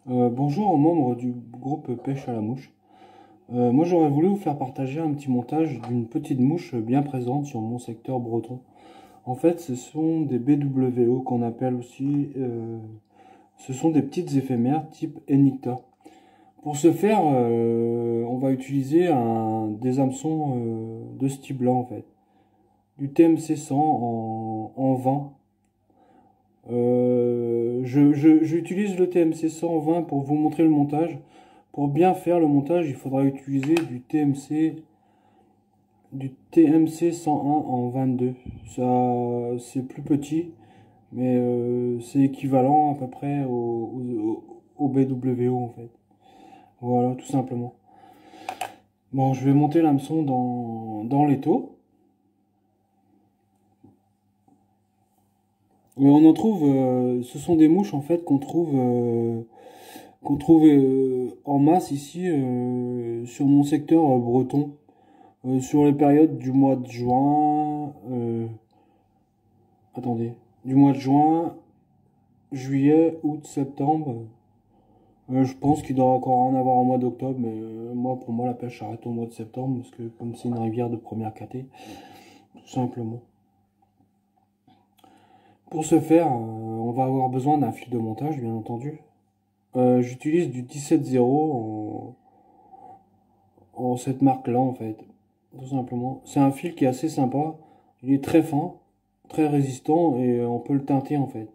Bonjour aux membres du groupe Pêche à la mouche. Moi j'aurais voulu vous faire partager un petit montage d'une petite mouche bien présente sur mon secteur breton. En fait ce sont des BWO qu'on appelle aussi, ce sont des petites éphémères type Enicta. Pour ce faire, on va utiliser des hameçons de ce type là en fait. Du TMC 100 en 20. J'utilise le TMC 120 pour vous montrer le montage. Pour bien faire le montage, il faudra utiliser du TMC 101 en 22. Ça, c'est plus petit, mais c'est équivalent à peu près au BWO en fait. Voilà, tout simplement. Bon, je vais monter l'hameçon dans l'étau. On en trouve, ce sont des mouches en fait qu'on trouve en masse ici sur mon secteur breton. Sur les périodes du mois de juin, attendez, du mois de juin, juillet, août, septembre. Je pense qu'il doit encore en avoir au mois d'octobre, mais pour moi la pêche s'arrête au mois de septembre parce que comme c'est une rivière de première caté, tout simplement. Pour ce faire, on va avoir besoin d'un fil de montage, bien entendu. J'utilise du 17-0 en cette marque-là, en fait. Tout simplement. C'est un fil qui est assez sympa. Il est très fin, très résistant et on peut le teinter, en fait.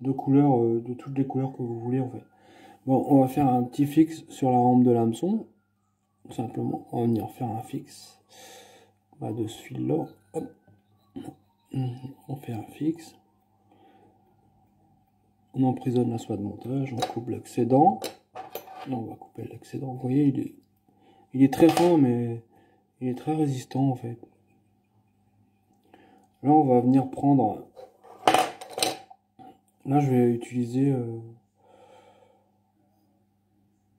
De couleurs, de toutes les couleurs que vous voulez, en fait. Bon, on va faire un petit fixe sur la rampe de l'hameçon. Tout simplement. On va venir faire un fixe de ce fil-là. On fait un fixe. On emprisonne la soie de montage, on coupe l'excédent. Là, on va couper l'excédent. Vous voyez, il est très fin, mais il est très résistant en fait. Là, on va venir prendre. Là, je vais utiliser.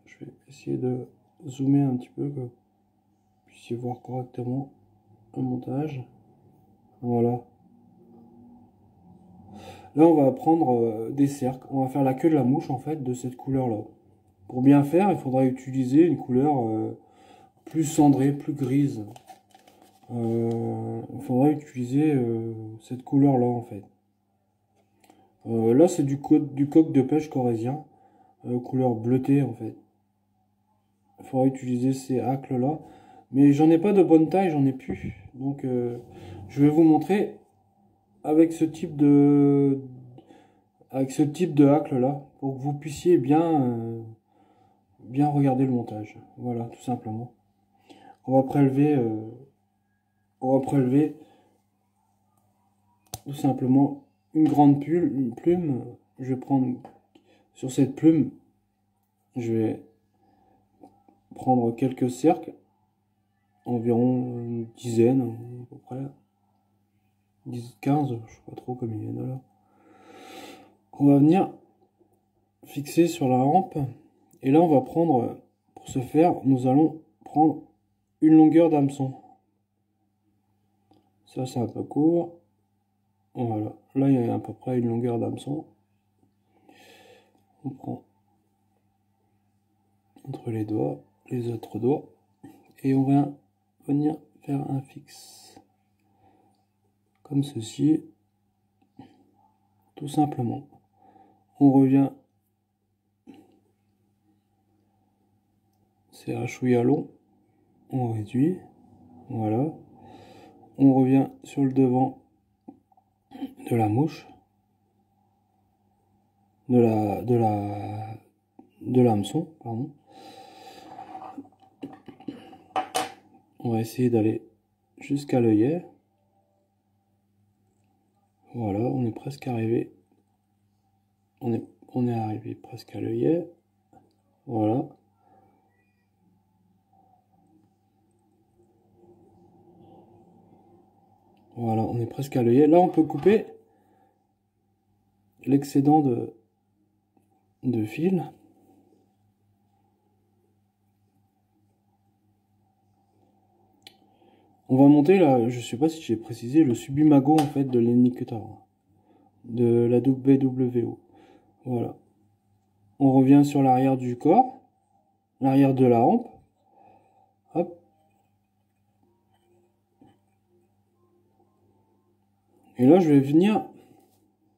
Je vais essayer de zoomer un petit peu, que vous puissiez voir correctement le montage. Voilà. Là, on va prendre des cercles. On va faire la queue de la mouche en fait de cette couleur-là. Pour bien faire, il faudra utiliser une couleur plus cendrée, plus grise. Il faudra utiliser cette couleur-là en fait. Là, c'est du coq de pêche corésien, couleur bleutée en fait. Il faudra utiliser ces hacles-là. Mais j'en ai pas de bonne taille, j'en ai plus. Donc, je vais vous montrer avec ce type de hacle là pour que vous puissiez bien regarder le montage. Voilà, tout simplement. On va prélever tout simplement une grande plume. Je vais prendre sur cette plume, je vais prendre quelques cercles, environ une dizaine à peu près, 10, 15, je sais pas trop comme il y en a là. On va venir fixer sur la rampe et là on va prendre, pour ce faire, nous allons prendre une longueur d'hameçon. Ça c'est un peu court. Voilà, là il y a à peu près une longueur d'hameçon. On prend entre les doigts, les autres doigts, et on va venir faire un fixe. Comme ceci. Tout simplement. On revient. C'est un chouïa long. On réduit. Voilà. On revient sur le devant de la mouche. De l'hameçon, pardon. On va essayer d'aller jusqu'à l'œillet. Voilà, on est presque arrivé. On est arrivé presque à l'œillet. Voilà. Voilà, on est presque à l'œillet. Là, on peut couper l'excédent de fil. On va monter là, je sais pas si j'ai précisé, le Subimago en fait de l'Enicta, de la BWO. Voilà. On revient sur l'arrière du corps, l'arrière de la hampe. Hop. Et là, je vais venir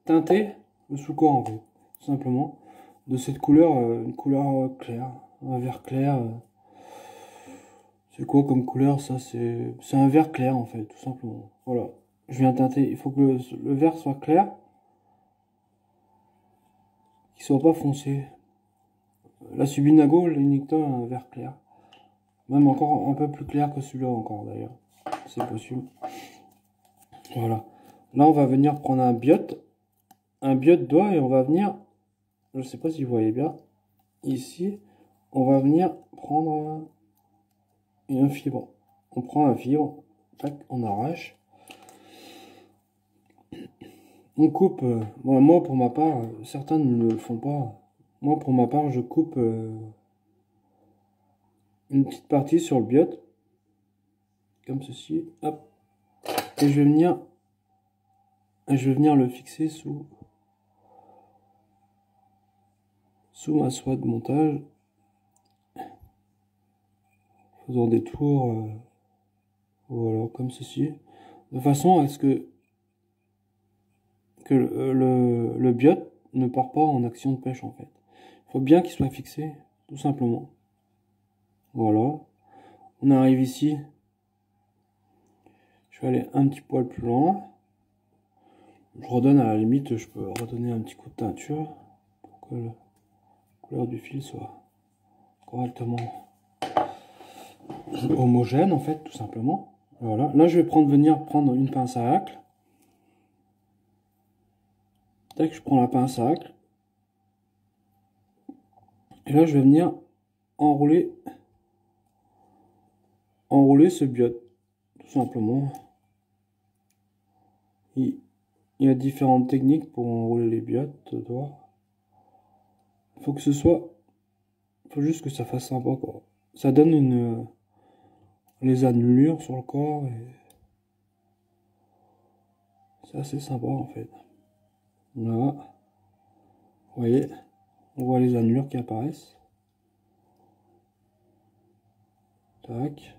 teinter le sous-corps, en fait, tout simplement, de cette couleur, une couleur claire, un vert clair. C'est quoi comme couleur ça? C'est un vert clair, en fait, tout simplement. Voilà, je viens teinter. Il faut que le vert soit clair, qu'il soit pas foncé. La Subinago, le Nicton a un vert clair. Même encore un peu plus clair que celui-là encore d'ailleurs. C'est possible. Voilà. Là on va venir prendre un biot. Un biot d'oie et on va venir. Je sais pas si vous voyez bien. Ici. On va venir prendre un fibre. On prend un fibre. Tac, on arrache. On coupe. Bon, moi pour ma part, certains ne le font pas. Moi pour ma part je coupe une petite partie sur le biot. Comme ceci. Hop. Et je vais venir le fixer sous ma soie de montage, faisant des tours, voilà, comme ceci, de façon à ce que le biot ne part pas en action de pêche en fait. Il faut bien qu'il soit fixé, tout simplement. Voilà. On arrive ici. Je vais aller un petit poil plus loin. Je redonne, à la limite, je peux redonner un petit coup de teinture pour que la couleur du fil soit correctement homogène en fait, tout simplement. Voilà. Là, je vais venir prendre une pince à hacle. Tac, je prends la pince à hacle. Et là, je vais venir enrouler ce biot, tout simplement. Il y a différentes techniques pour enrouler les biottes de doigts. Il faut juste que ça fasse sympa, quoi. Ça donne les annelures sur le corps et c'est assez sympa en fait. Là, vous voyez, on voit les annelures qui apparaissent. Tac.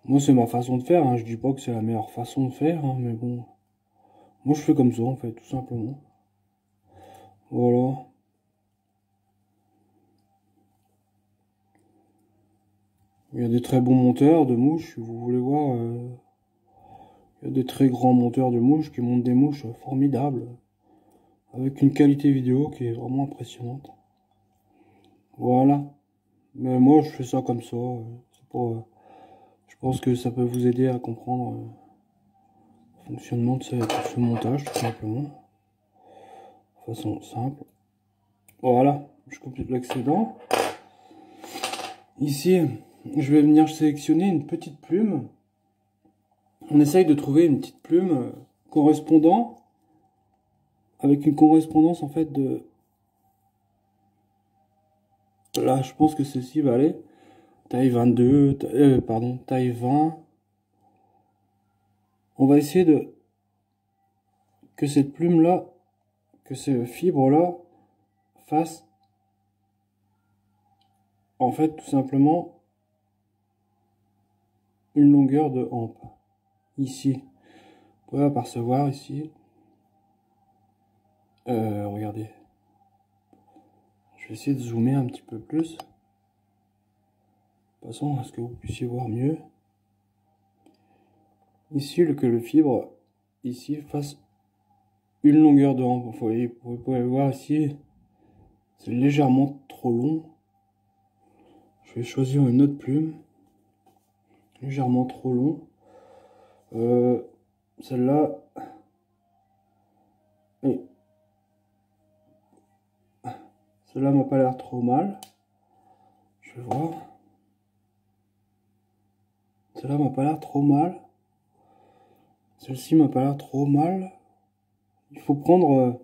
Moi, c'est ma façon de faire, hein. Je dis pas que c'est la meilleure façon de faire, hein, mais bon. Moi, je fais comme ça, en fait, tout simplement. Voilà. Il y a des très bons monteurs de mouches, si vous voulez voir. Il y a des très grands monteurs de mouches qui montent des mouches formidables. Avec une qualité vidéo qui est vraiment impressionnante. Voilà. Mais moi, je fais ça comme ça. C'est pas... Je pense que ça peut vous aider à comprendre le fonctionnement de ce montage, tout simplement. De façon simple. Voilà, je coupe l'excédent. Ici, je vais venir sélectionner une petite plume. On essaye de trouver une petite plume correspondant, avec une correspondance en fait de... Là, je pense que ceci va aller. Taille 22, pardon, taille 20. On va essayer de... que cette plume-là, que ce fibre-là, fasse en fait tout simplement une longueur de hampe. Ici, vous pouvez apercevoir ici. Regardez. Je vais essayer de zoomer un petit peu plus. De façon à ce que vous puissiez voir mieux. Ici, que le fibre, ici, fasse une longueur de hampe. Vous pouvez voir ici, c'est légèrement trop long. Je vais choisir une autre plume. Légèrement trop long. Celle-là. Celle-là m'a pas l'air trop mal. Je vais voir. Celle-là m'a pas l'air trop mal. Celle-ci m'a pas l'air trop mal. Il faut prendre...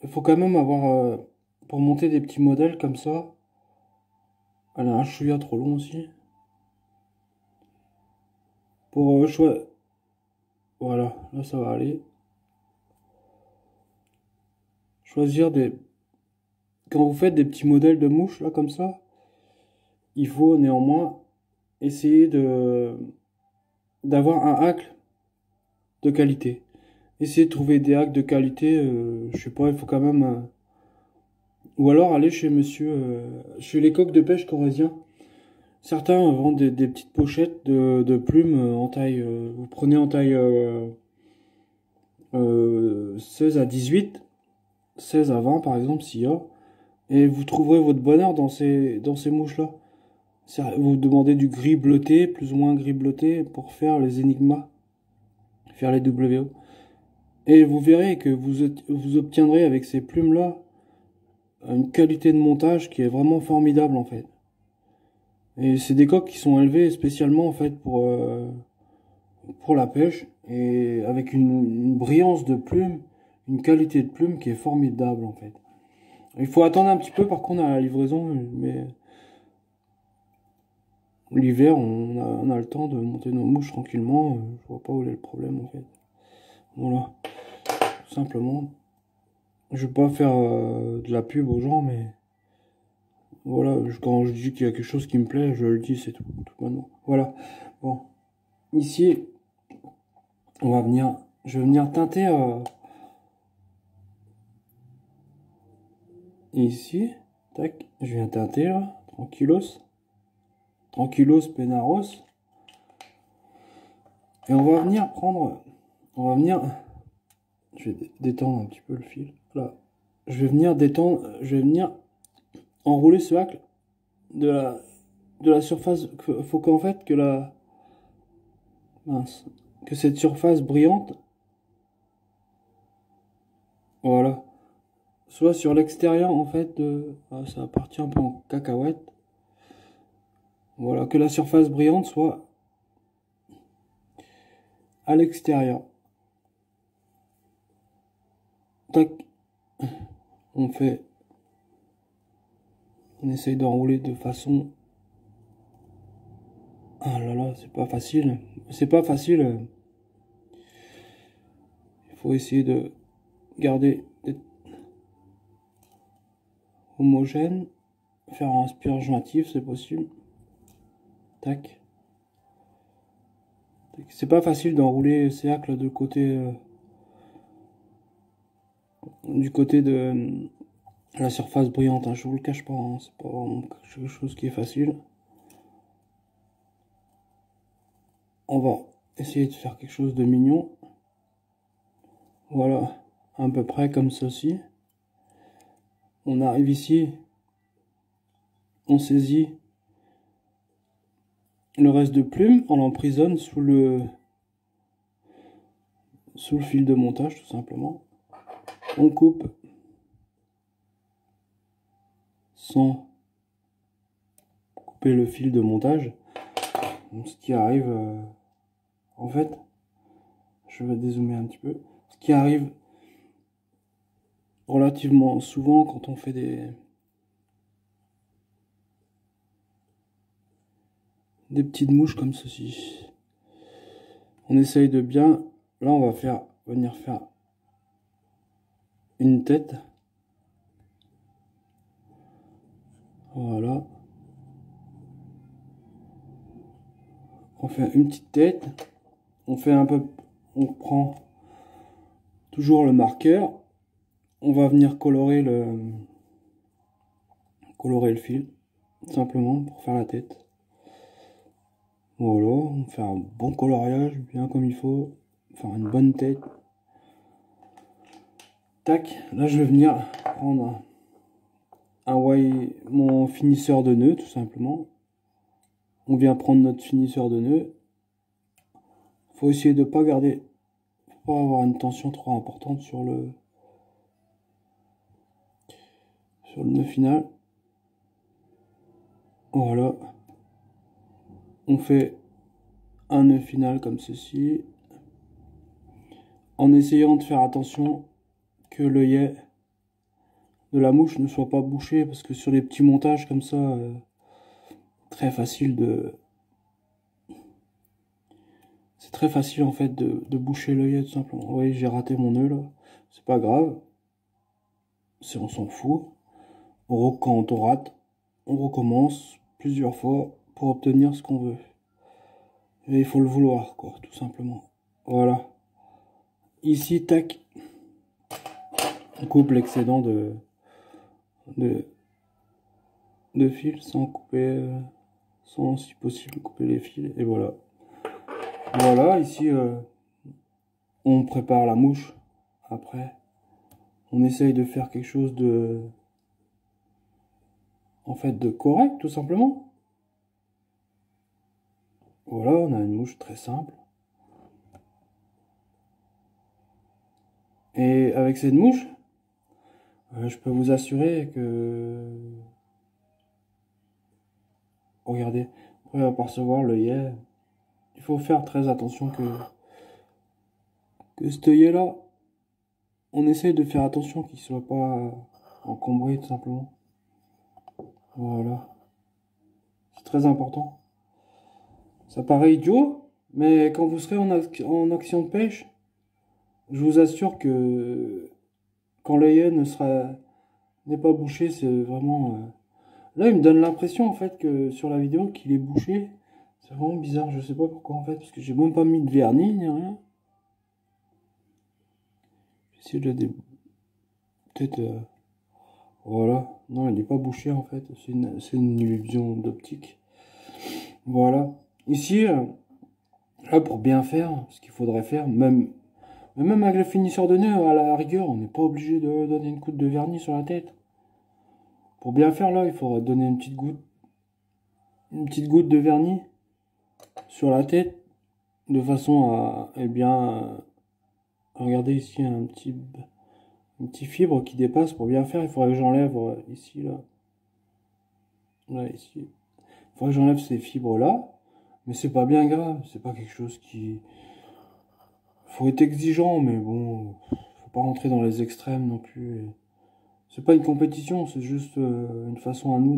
il faut quand même avoir... pour monter des petits modèles comme ça. Elle a un chouïa trop long aussi. Pour choisir... Voilà, là ça va aller. choisir des... Quand vous faites des petits modèles de mouches, là, comme ça, il faut néanmoins essayer d'avoir un hack de qualité. Essayez de trouver des hacks de qualité, je sais pas, il faut quand même... Ou alors aller chez chez les coqs de pêche corréziens. Certains vendent des petites pochettes de plumes en taille... vous prenez en taille 16 à 18, 16 à 20 par exemple, s'il y a. Et vous trouverez votre bonheur dans ces mouches-là. Vous demandez du gris bleuté, plus ou moins gris bleuté, pour faire les énigmas, faire les WO. Et vous verrez que vous obtiendrez avec ces plumes-là une qualité de montage qui est vraiment formidable en fait. Et c'est des coques qui sont élevées spécialement en fait pour la pêche, et avec une brillance de plumes, une qualité de plumes qui est formidable en fait. Il faut attendre un petit peu par contre à la livraison, mais l'hiver on a le temps de monter nos mouches tranquillement. Je vois pas où est le problème en fait. Voilà, tout simplement. Je vais pas faire de la pub aux gens, mais voilà, quand je dis qu'il y a quelque chose qui me plaît, je le dis, c'est tout maintenant. Voilà. Bon, ici, je vais venir teinter ici, tac, je viens teinter là, tranquillos, penaros, et on va venir je vais détendre un petit peu le fil, là, je vais venir enrouler ce hack de la surface. Faut qu'en fait que cette surface brillante, voilà, soit sur l'extérieur en fait ça va partir un peu en cacahuète. Voilà, que la surface brillante soit à l'extérieur. Tac, on essaye d'enrouler de façon... Ah là là, c'est pas facile. C'est pas facile. Il faut essayer de garder homogène. Faire un spire jointif, c'est possible. Tac. C'est pas facile d'enrouler ces hacks de côté... du côté de la surface brillante, hein, je vous le cache pas, hein, c'est pas vraiment quelque chose qui est facile. On va essayer de faire quelque chose de mignon. Voilà, à peu près comme ceci. On arrive ici, on saisit le reste de plume, on l'emprisonne sous le fil de montage tout simplement. On coupe sans couper le fil de montage. Donc, ce qui arrive, en fait, je vais dézoomer un petit peu. Ce qui arrive relativement souvent quand on fait des petites mouches comme ceci. On essaye de bien... Là, on va venir faire une tête. Voilà. On fait une petite tête. On prend toujours le marqueur. On va venir colorer le fil, simplement pour faire la tête. Voilà, on fait un bon coloriage, bien comme il faut, faire une bonne tête. Tac, là je vais venir prendre mon finisseur de nœud, tout simplement. On vient prendre notre finisseur de nœud. Faut essayer de pas avoir une tension trop importante sur le nœud final. Voilà. On fait un nœud final comme ceci, en essayant de faire attention que l'œillet de la mouche ne soit pas bouché, parce que sur les petits montages comme ça, très facile c'est très facile en fait de boucher l'œillet tout simplement. Vous voyez, j'ai raté mon nœud là, c'est pas grave. on s'en fout. Quand on rate, on recommence plusieurs fois pour obtenir ce qu'on veut. Et il faut le vouloir, quoi, tout simplement. Voilà. Ici, tac, on coupe l'excédent de, de fil sans couper, sans si possible couper les fils. Et voilà. Voilà, ici, on prépare la mouche. Après, on essaye de faire quelque chose de, en fait, de correct, tout simplement. Voilà, on a une mouche très simple. Et avec cette mouche, je peux vous assurer que... Regardez, vous pouvez apercevoir l'œillet. Il faut faire très attention que cet œillet-là, on essaye de faire attention qu'il ne soit pas encombré, tout simplement. Voilà. C'est très important. Ça paraît idiot, mais quand vous serez en action de pêche, je vous assure que quand l'œillet n'est pas bouché, c'est vraiment... Là, il me donne l'impression, en fait, que sur la vidéo, qu'il est bouché. C'est vraiment bizarre, je sais pas pourquoi, en fait, parce que j'ai même pas mis de vernis, ni rien. J'essaie de peut-être... voilà. Non, il n'est pas bouché, en fait. C'est une illusion d'optique. Voilà. Ici, là, pour bien faire, ce qu'il faudrait faire, même avec le finisseur de nœud, à la rigueur, on n'est pas obligé de donner une goutte de vernis sur la tête. Pour bien faire, là, il faudrait donner une petite goutte de vernis sur la tête, de façon à, eh bien, regardez ici un petit fibre qui dépasse. Pour bien faire, il faudrait que j'enlève ici, là, ici. Il faudrait que j'enlève ces fibres là, mais c'est pas bien grave, c'est pas quelque chose qui... Faut être exigeant, mais bon, faut pas rentrer dans les extrêmes non plus. C'est pas une compétition, c'est juste une façon à nous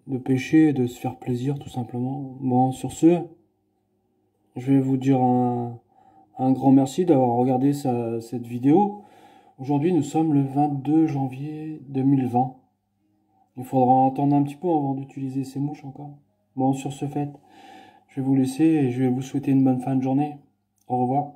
de pêcher et de se faire plaisir, tout simplement. Bon, sur ce, je vais vous dire un grand merci d'avoir regardé cette vidéo. Aujourd'hui, nous sommes le 22 janvier 2020. Il faudra attendre un petit peu avant d'utiliser ces mouches encore. Bon, sur ce fait, je vais vous laisser et je vais vous souhaiter une bonne fin de journée. Au revoir.